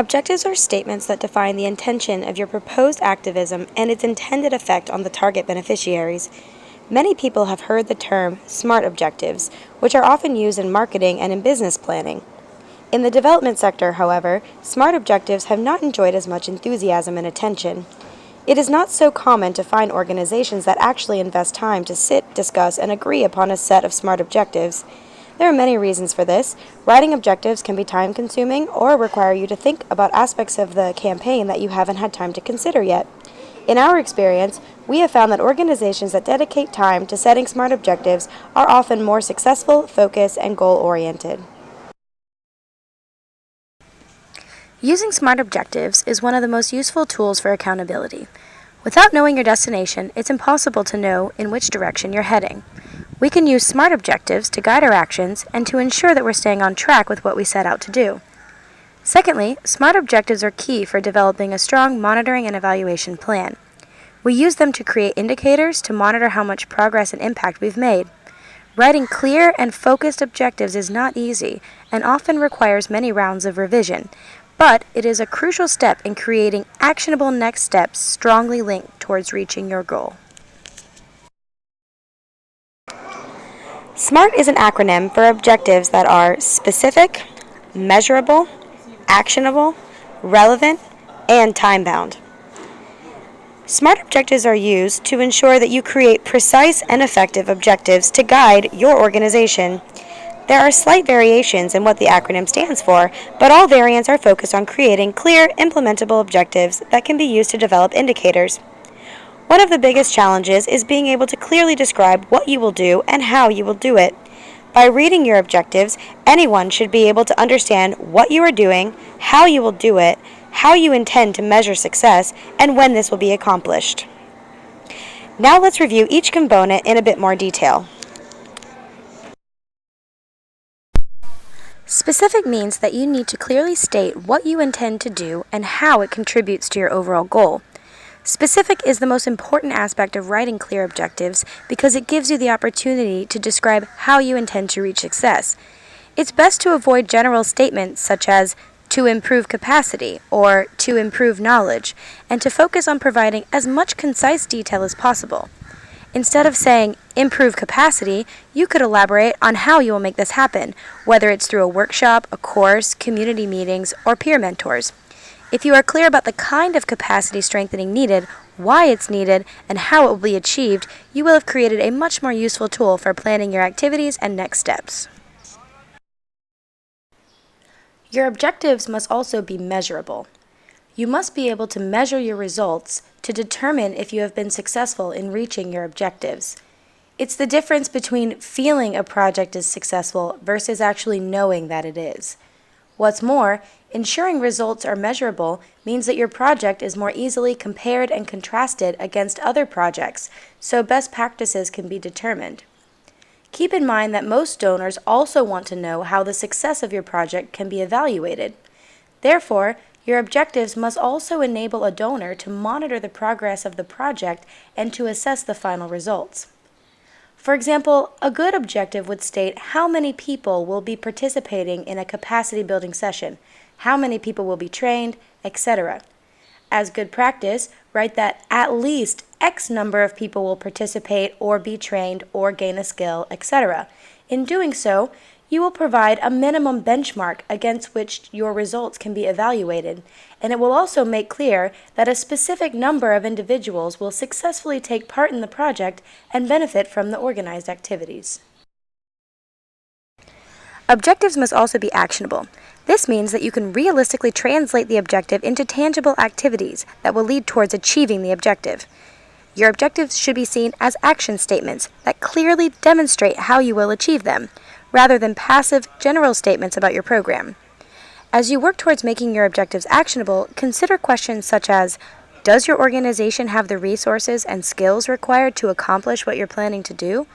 Objectives are statements that define the intention of your proposed activism and its intended effect on the target beneficiaries. Many people have heard the term SMART objectives, which are often used in marketing and in business planning. In the development sector, however, SMART objectives have not enjoyed as much enthusiasm and attention. It is not so common to find organizations that actually invest time to sit, discuss, and agree upon a set of SMART objectives. There are many reasons for this. Writing objectives can be time-consuming or require you to think about aspects of the campaign that you haven't had time to consider yet. In our experience, we have found that organizations that dedicate time to setting SMART objectives are often more successful, focused, and goal-oriented. Using SMART objectives is one of the most useful tools for accountability. Without knowing your destination, it's impossible to know in which direction you're heading. We can use SMART objectives to guide our actions and to ensure that we're staying on track with what we set out to do. Secondly, SMART objectives are key for developing a strong monitoring and evaluation plan. We use them to create indicators to monitor how much progress and impact we've made. Writing clear and focused objectives is not easy and often requires many rounds of revision, but it is a crucial step in creating actionable next steps strongly linked towards reaching your goal. SMART is an acronym for objectives that are specific, measurable, actionable, relevant, and time-bound. SMART objectives are used to ensure that you create precise and effective objectives to guide your organization. There are slight variations in what the acronym stands for, but all variants are focused on creating clear, implementable objectives that can be used to develop indicators. One of the biggest challenges is being able to clearly describe what you will do and how you will do it. By reading your objectives, anyone should be able to understand what you are doing, how you will do it, how you intend to measure success, and when this will be accomplished. Now let's review each component in a bit more detail. Specific means that you need to clearly state what you intend to do and how it contributes to your overall goal. Specific is the most important aspect of writing clear objectives because it gives you the opportunity to describe how you intend to reach success. It's best to avoid general statements such as to improve capacity or to improve knowledge, and to focus on providing as much concise detail as possible. Instead of saying improve capacity, you could elaborate on how you will make this happen, whether it's through a workshop, a course, community meetings, or peer mentors. If you are clear about the kind of capacity strengthening needed, why it's needed, and how it will be achieved, you will have created a much more useful tool for planning your activities and next steps. Your objectives must also be measurable. You must be able to measure your results to determine if you have been successful in reaching your objectives. It's the difference between feeling a project is successful versus actually knowing that it is. What's more, ensuring results are measurable means that your project is more easily compared and contrasted against other projects, so best practices can be determined. Keep in mind that most donors also want to know how the success of your project can be evaluated. Therefore, your objectives must also enable a donor to monitor the progress of the project and to assess the final results. For example, a good objective would state how many people will be participating in a capacity building session, how many people will be trained, etc. As good practice, write that at least X number of people will participate or be trained or gain a skill, etc. In doing so, you will provide a minimum benchmark against which your results can be evaluated, and it will also make clear that a specific number of individuals will successfully take part in the project and benefit from the organized activities. Objectives must also be actionable. This means that you can realistically translate the objective into tangible activities that will lead towards achieving the objective. Your objectives should be seen as action statements that clearly demonstrate how you will achieve them, rather than passive, general statements about your program. As you work towards making your objectives actionable, consider questions such as, does your organization have the resources and skills required to accomplish what you're planning to do?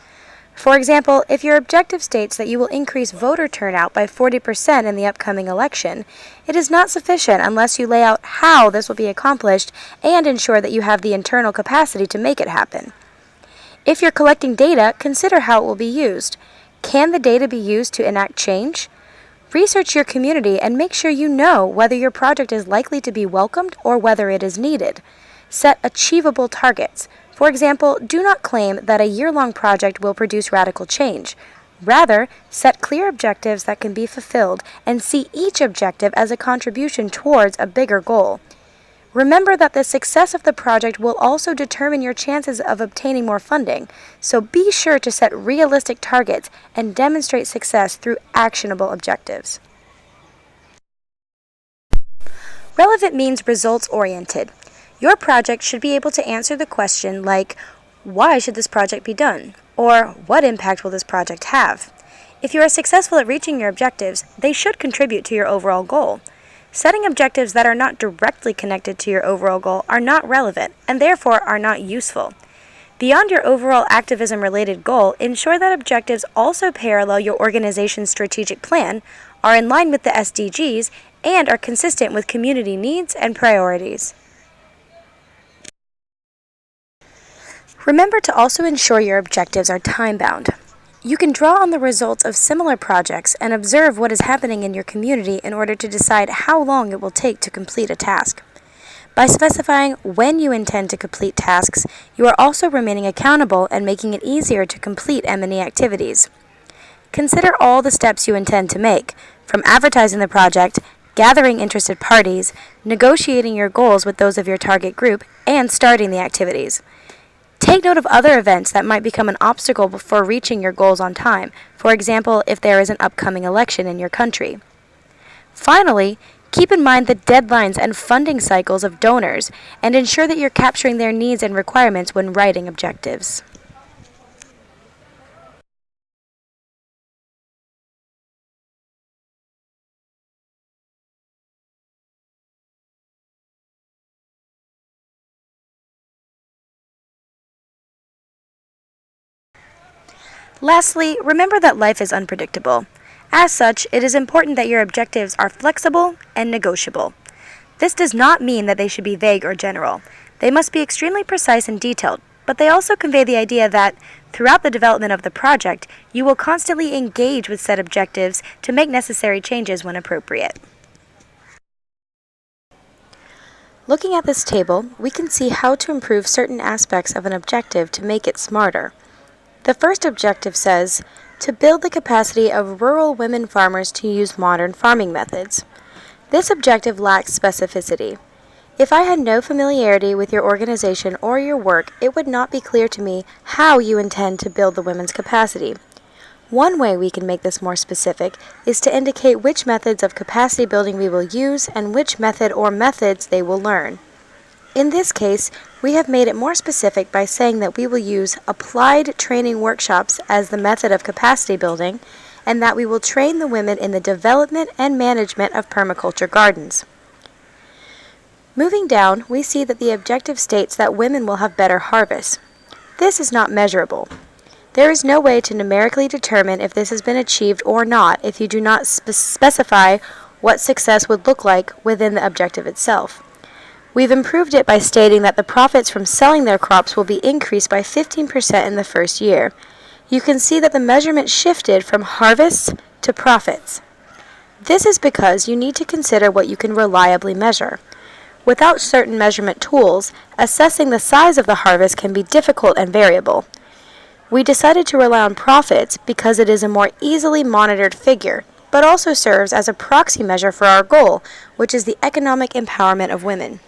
For example, if your objective states that you will increase voter turnout by 40% in the upcoming election, it is not sufficient unless you lay out how this will be accomplished and ensure that you have the internal capacity to make it happen. If you're collecting data, consider how it will be used. Can the data be used to enact change? Research your community and make sure you know whether your project is likely to be welcomed or whether it is needed. Set achievable targets. For example, do not claim that a year-long project will produce radical change. Rather, set clear objectives that can be fulfilled and see each objective as a contribution towards a bigger goal. Remember that the success of the project will also determine your chances of obtaining more funding, so be sure to set realistic targets and demonstrate success through actionable objectives. Relevant means results-oriented. Your project should be able to answer the question like, why should this project be done? Or what impact will this project have? If you are successful at reaching your objectives, they should contribute to your overall goal. Setting objectives that are not directly connected to your overall goal are not relevant and therefore are not useful. Beyond your overall activism-related goal, ensure that objectives also parallel your organization's strategic plan, are in line with the SDGs, and are consistent with community needs and priorities. Remember to also ensure your objectives are time-bound. You can draw on the results of similar projects and observe what is happening in your community in order to decide how long it will take to complete a task. By specifying when you intend to complete tasks, you are also remaining accountable and making it easier to complete M&E activities. Consider all the steps you intend to make, from advertising the project, gathering interested parties, negotiating your goals with those of your target group, and starting the activities. Take note of other events that might become an obstacle before reaching your goals on time, for example, if there is an upcoming election in your country. Finally, keep in mind the deadlines and funding cycles of donors and ensure that you're capturing their needs and requirements when writing objectives. Lastly, remember that life is unpredictable. As such, it is important that your objectives are flexible and negotiable. This does not mean that they should be vague or general. They must be extremely precise and detailed, but they also convey the idea that, throughout the development of the project, you will constantly engage with said objectives to make necessary changes when appropriate. Looking at this table, we can see how to improve certain aspects of an objective to make it smarter. The first objective says, to build the capacity of rural women farmers to use modern farming methods. This objective lacks specificity. If I had no familiarity with your organization or your work, it would not be clear to me how you intend to build the women's capacity. One way we can make this more specific is to indicate which methods of capacity building we will use and which method or methods they will learn. In this case, we have made it more specific by saying that we will use applied training workshops as the method of capacity building, and that we will train the women in the development and management of permaculture gardens. Moving down, we see that the objective states that women will have better harvests. This is not measurable. There is no way to numerically determine if this has been achieved or not if you do not specify what success would look like within the objective itself. We've improved it by stating that the profits from selling their crops will be increased by 15% in the first year. You can see that the measurement shifted from harvests to profits. This is because you need to consider what you can reliably measure. Without certain measurement tools, assessing the size of the harvest can be difficult and variable. We decided to rely on profits because it is a more easily monitored figure, but also serves as a proxy measure for our goal, which is the economic empowerment of women.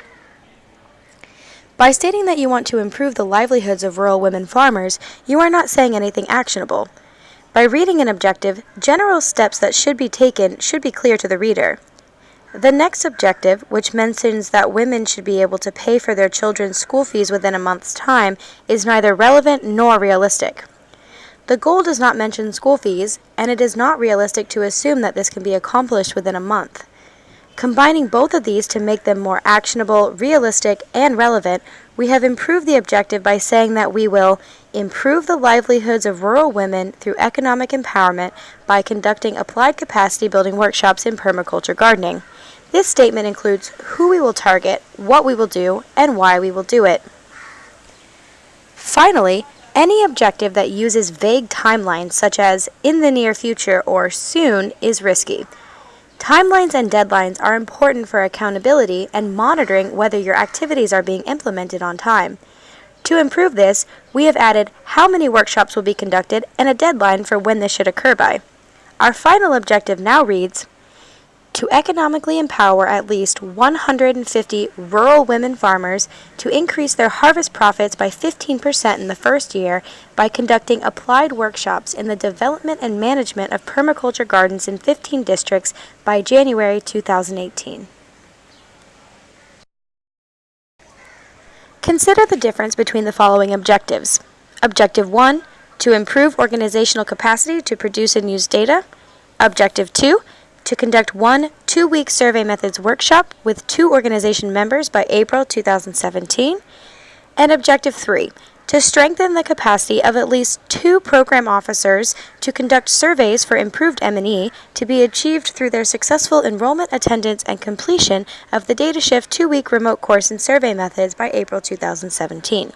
By stating that you want to improve the livelihoods of rural women farmers, you are not saying anything actionable. By reading an objective, general steps that should be taken should be clear to the reader. The next objective, which mentions that women should be able to pay for their children's school fees within a month's time, is neither relevant nor realistic. The goal does not mention school fees, and it is not realistic to assume that this can be accomplished within a month. Combining both of these to make them more actionable, realistic, and relevant, we have improved the objective by saying that we will improve the livelihoods of rural women through economic empowerment by conducting applied capacity building workshops in permaculture gardening. This statement includes who we will target, what we will do, and why we will do it. Finally, any objective that uses vague timelines such as in the near future or soon is risky. Timelines and deadlines are important for accountability and monitoring whether your activities are being implemented on time. To improve this, we have added how many workshops will be conducted and a deadline for when this should occur by. Our final objective now reads, to economically empower at least 150 rural women farmers to increase their harvest profits by 15% in the first year by conducting applied workshops in the development and management of permaculture gardens in 15 districts by January 2018. Consider the difference between the following objectives. Objective 1, to improve organizational capacity to produce and use data. Objective 2, to conduct one 2-week survey methods workshop with 2 organization members by April 2017. And Objective 3, to strengthen the capacity of at least 2 program officers to conduct surveys for improved M&E to be achieved through their successful enrollment, attendance, and completion of the DataShift 2-week remote course in survey methods by April 2017.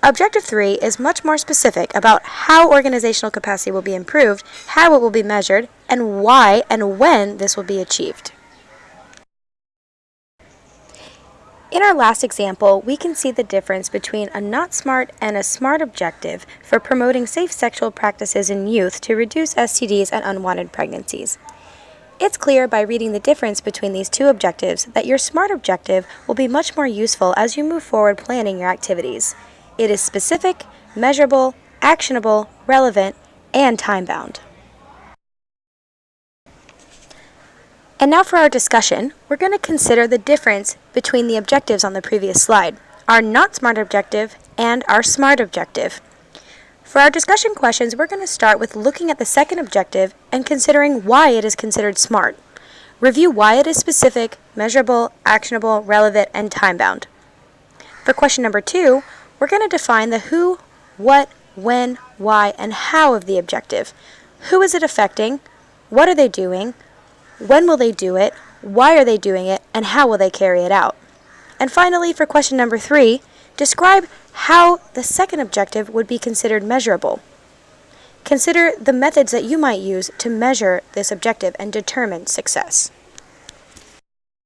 Objective 3 is much more specific about how organizational capacity will be improved, how it will be measured, and why and when this will be achieved. In our last example, we can see the difference between a not smart and a smart objective for promoting safe sexual practices in youth to reduce STDs and unwanted pregnancies. It's clear by reading the difference between these 2 objectives that your SMART objective will be much more useful as you move forward planning your activities. It is specific, measurable, actionable, relevant, and time-bound. And now for our discussion, we're going to consider the difference between the objectives on the previous slide, our not SMART objective and our SMART objective. For our discussion questions, we're going to start with looking at the second objective and considering why it is considered SMART. Review why it is specific, measurable, actionable, relevant, and time-bound. For question number 2, we're going to define the who, what, when, why, and how of the objective. Who is it affecting? What are they doing? When will they do it? Why are they doing it? And how will they carry it out? And finally, for question number 3, describe how the second objective would be considered measurable. Consider the methods that you might use to measure this objective and determine success.